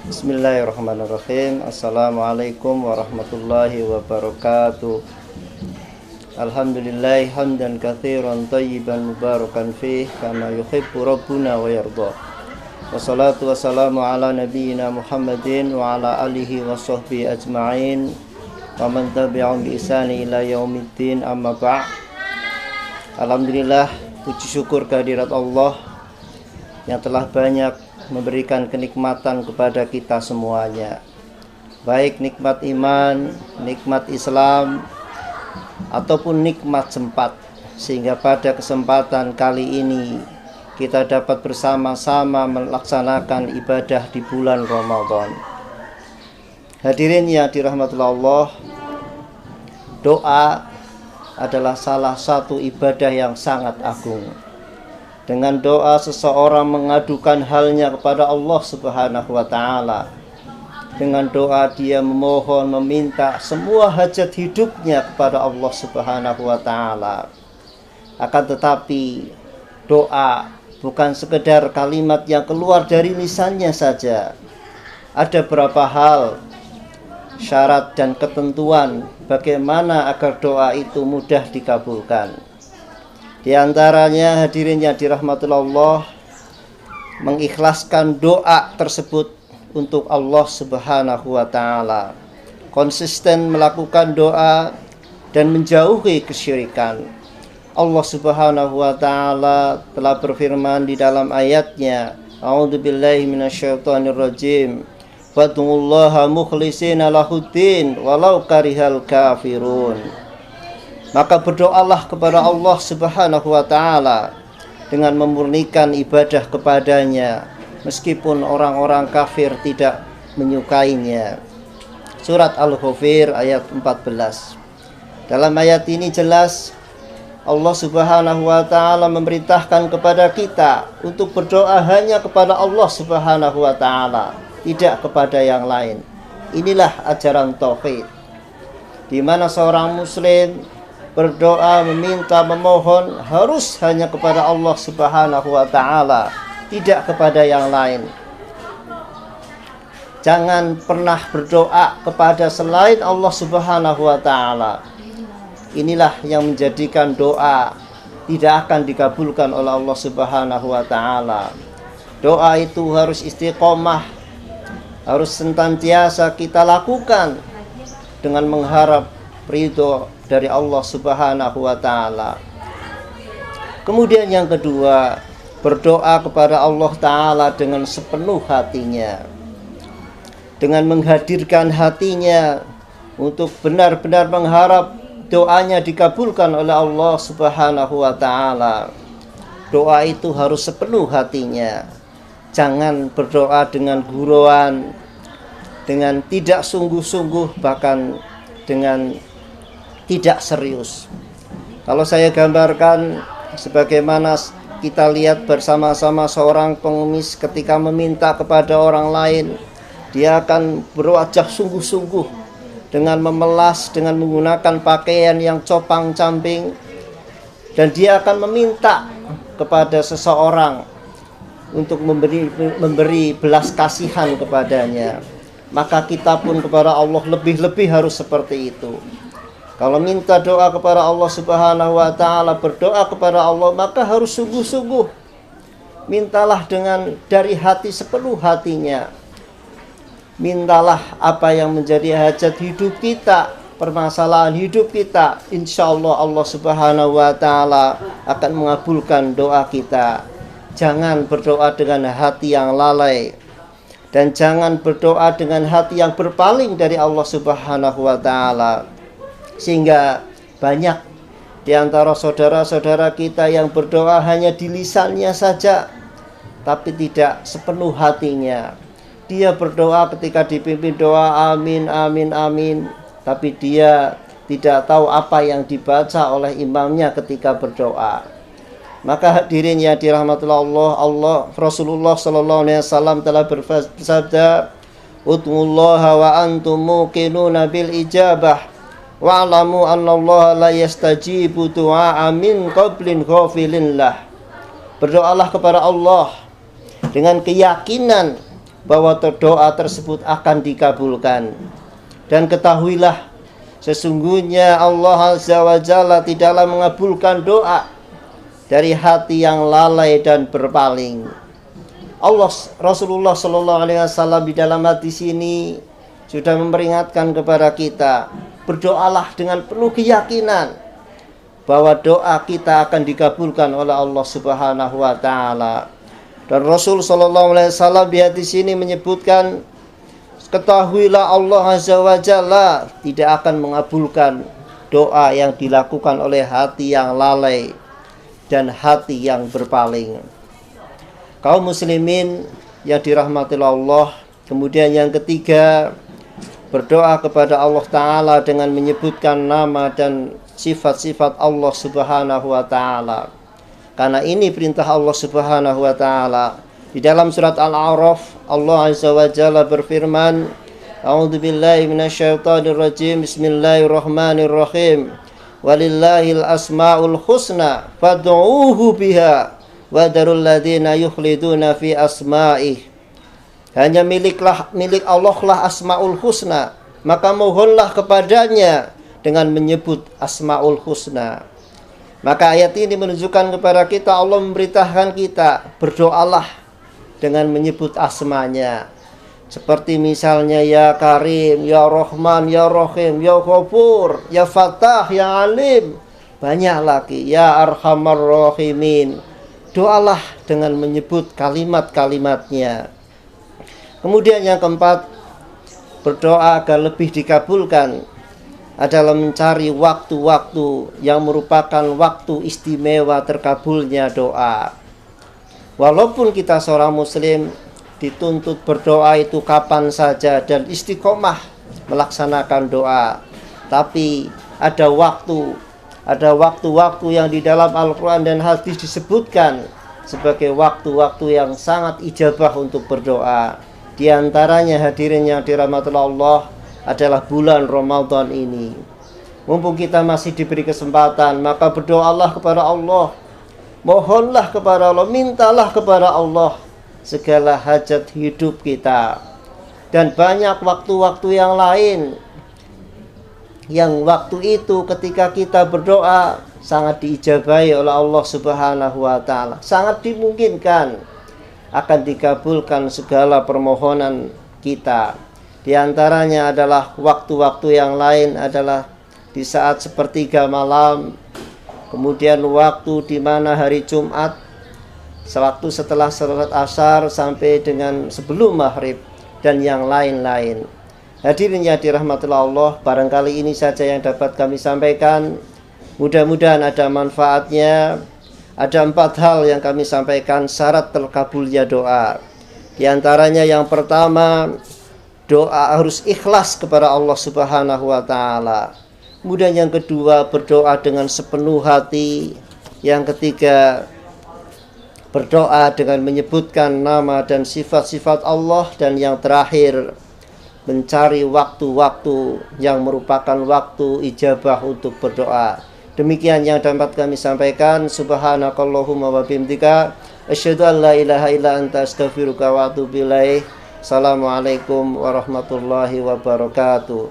Bismillahirrahmanirrahim. Assalamualaikum warahmatullahi wabarakatuh. Alhamdulillah hamdan katsiran thayyiban mubarakan fih kama yuhibbu rabbuna wa yarda. Wassalatu wassalamu ala nabiyyina Muhammadin wa ala alihi wa sahbihi ajma'in wa man tabi'ahum bi ihsani ila yaumiddin, amma ba'. Alhamdulillah, puji syukur kehadirat Allah yang telah banyak memberikan kenikmatan kepada kita semuanya, baik nikmat iman, nikmat Islam, ataupun nikmat sempat, sehingga pada kesempatan kali ini kita dapat bersama-sama melaksanakan ibadah di bulan Ramadan. Hadirin yang dirahmati Allah, doa adalah salah satu ibadah yang sangat agung. Dengan doa seseorang mengadukan halnya kepada Allah Subhanahu wa ta'ala. Dengan doa dia memohon, meminta semua hajat hidupnya kepada Allah Subhanahu wa ta'ala. Akan tetapi doa bukan sekedar kalimat yang keluar dari lisannya saja. Ada berapa hal, syarat dan ketentuan bagaimana agar doa itu mudah dikabulkan. Di antaranya, hadirin yang dirahmati Allah, mengikhlaskan doa tersebut untuk Allah Subhanahu wa ta'ala, konsisten melakukan doa dan menjauhi kesyirikan. Allah Subhanahu wa ta'ala telah berfirman di dalam ayatnya, A'udzubillahi minasyaitonirrajim, fad'ullaha mukhlishina lahuddin walau karihal kafirun. Maka berdoalah kepada Allah Subhanahu wa ta'ala dengan memurnikan ibadah kepadanya, meskipun orang-orang kafir tidak menyukainya. Surat Al-Ghafir ayat 14. Dalam ayat ini jelas Allah Subhanahu wa ta'ala memerintahkan kepada kita untuk berdoa hanya kepada Allah Subhanahu wa ta'ala, tidak kepada yang lain. Inilah ajaran tauhid, di mana seorang muslim berdoa, meminta, memohon harus hanya kepada Allah Subhanahu wa ta'ala, tidak kepada yang lain. Jangan pernah berdoa kepada selain Allah Subhanahu wa ta'ala. Inilah yang menjadikan doa tidak akan dikabulkan oleh Allah Subhanahu wa ta'ala. Doa itu harus istiqomah, harus senantiasa kita lakukan dengan mengharap ridho dari Allah Subhanahu wa ta'ala. Kemudian yang kedua, berdoa kepada Allah ta'ala dengan sepenuh hatinya, dengan menghadirkan hatinya untuk benar-benar mengharap doanya dikabulkan oleh Allah Subhanahu wa ta'ala. Doa itu harus sepenuh hatinya. Jangan berdoa dengan gurauan, dengan tidak sungguh-sungguh, bahkan dengan tidak serius. Kalau saya gambarkan sebagaimana kita lihat bersama-sama seorang pengemis ketika meminta kepada orang lain, dia akan berwajah sungguh-sungguh dengan memelas, dengan menggunakan pakaian yang compang-camping, dan dia akan meminta kepada seseorang untuk memberi belas kasihan kepadanya. Maka kita pun kepada Allah lebih-lebih harus seperti itu. Kalau minta doa kepada Allah Subhanahu wa ta'ala, berdoa kepada Allah, maka harus sungguh-sungguh. Mintalah dari hati sepenuh hatinya. Mintalah apa yang menjadi hajat hidup kita, permasalahan hidup kita. Insya Allah Allah Subhanahu wa ta'ala akan mengabulkan doa kita. Jangan berdoa dengan hati yang lalai, dan jangan berdoa dengan hati yang berpaling dari Allah Subhanahu wa ta'ala. Sehingga banyak di antara saudara-saudara kita yang berdoa hanya di lisannya saja, tapi tidak sepenuh hatinya. Dia berdoa ketika dipimpin doa amin, amin, amin, tapi dia tidak tahu apa yang dibaca oleh imamnya ketika berdoa. Maka hadirin yang dirahmati Allah, Rasulullah sallallahu alaihi wasallam telah bersabda, "Ud'ullaha wa antum muqinuna bil ijabah. Wa'lamu annallaha la yastajibu du'a min qablin ghafilin lah." Berdoalah kepada Allah dengan keyakinan bahwa doa tersebut akan dikabulkan. Dan ketahuilah, sesungguhnya Allah Azza wa Jalla tidaklah mengabulkan doa dari hati yang lalai dan berpaling. Rasulullah Shallallahu Alaihi Wasallam di dalam hadis ini sudah memperingatkan kepada kita, berdoalah dengan penuh keyakinan bahwa doa kita akan dikabulkan oleh Allah Subhanahu wa Ta'ala. Dan Rasul Shallallahu Alaihi Wasallam di hadis ini menyebutkan, ketahuilah Allah Azza wa Jalla tidak akan mengabulkan doa yang dilakukan oleh hati yang lalai dan hati yang berpaling. Kaum muslimin yang dirahmati Allah, kemudian yang ketiga, berdoa kepada Allah Ta'ala dengan menyebutkan nama dan sifat-sifat Allah Subhanahu wa Ta'ala. Karena ini perintah Allah Subhanahu wa Ta'ala. Di dalam surat Al-A'raf, Allah Azza wa Jalla berfirman, A'udzubillahi minasyaitonirrajim, Bismillahirrahmanirrahim. Walillahil asma'ul husna fad'uuhu biha wa darul ladzina yukhliduna fi asma'ih. Hanya milik Allah lah asma'ul husna, maka mohonlah kepadanya dengan menyebut asma'ul husna. Maka ayat ini menunjukkan kepada kita, Allah memberitahukan kita, berdoalah dengan menyebut asmanya. Seperti misalnya ya Karim, ya Rahman, ya Rahim, ya Ghafur, ya Fattah, ya Alim. Banyak lagi, ya Arhamar Rahimin. Doalah dengan menyebut kalimat-kalimatnya. Kemudian yang keempat, berdoa agar lebih dikabulkan adalah mencari waktu-waktu yang merupakan waktu istimewa terkabulnya doa. Walaupun kita seorang muslim dituntut berdoa itu kapan saja dan istiqomah melaksanakan doa, tapi ada waktu-waktu yang di dalam Al-Quran dan hadis disebutkan sebagai waktu-waktu yang sangat ijabah untuk berdoa. Di antaranya, hadirin yang dirahmati Allah, adalah bulan Ramadan ini. Mumpung kita masih diberi kesempatan, maka berdoalah kepada Allah, mohonlah kepada Allah, mintalah kepada Allah segala hajat hidup kita. Dan banyak waktu-waktu yang lain, yang waktu itu ketika kita berdoa sangat diijabahi oleh Allah Subhanahu wa Ta'ala. Sangat dimungkinkan akan dikabulkan segala permohonan kita. Di antaranya adalah waktu-waktu yang lain adalah di saat sepertiga malam, kemudian waktu di mana hari Jumat, sewaktu setelah salat Asar sampai dengan sebelum maghrib, dan yang lain-lain. Hadirin yang dirahmati Allah, barangkali ini saja yang dapat kami sampaikan. Mudah-mudahan ada manfaatnya. Ada 4 hal yang kami sampaikan syarat terkabulnya doa. Di antaranya yang pertama, doa harus ikhlas kepada Allah Subhanahu wa Ta'ala. Kemudian yang kedua, berdoa dengan sepenuh hati. Yang ketiga, berdoa dengan menyebutkan nama dan sifat-sifat Allah. Dan yang terakhir, mencari waktu-waktu yang merupakan waktu ijabah untuk berdoa. Demikian yang dapat kami sampaikan. Subhanakallahumma wa bihamdika, asyhadu an la ilaha illa anta, astaghfiruka wa atubu ilaik. Assalamualaikum warahmatullahi wabarakatuh.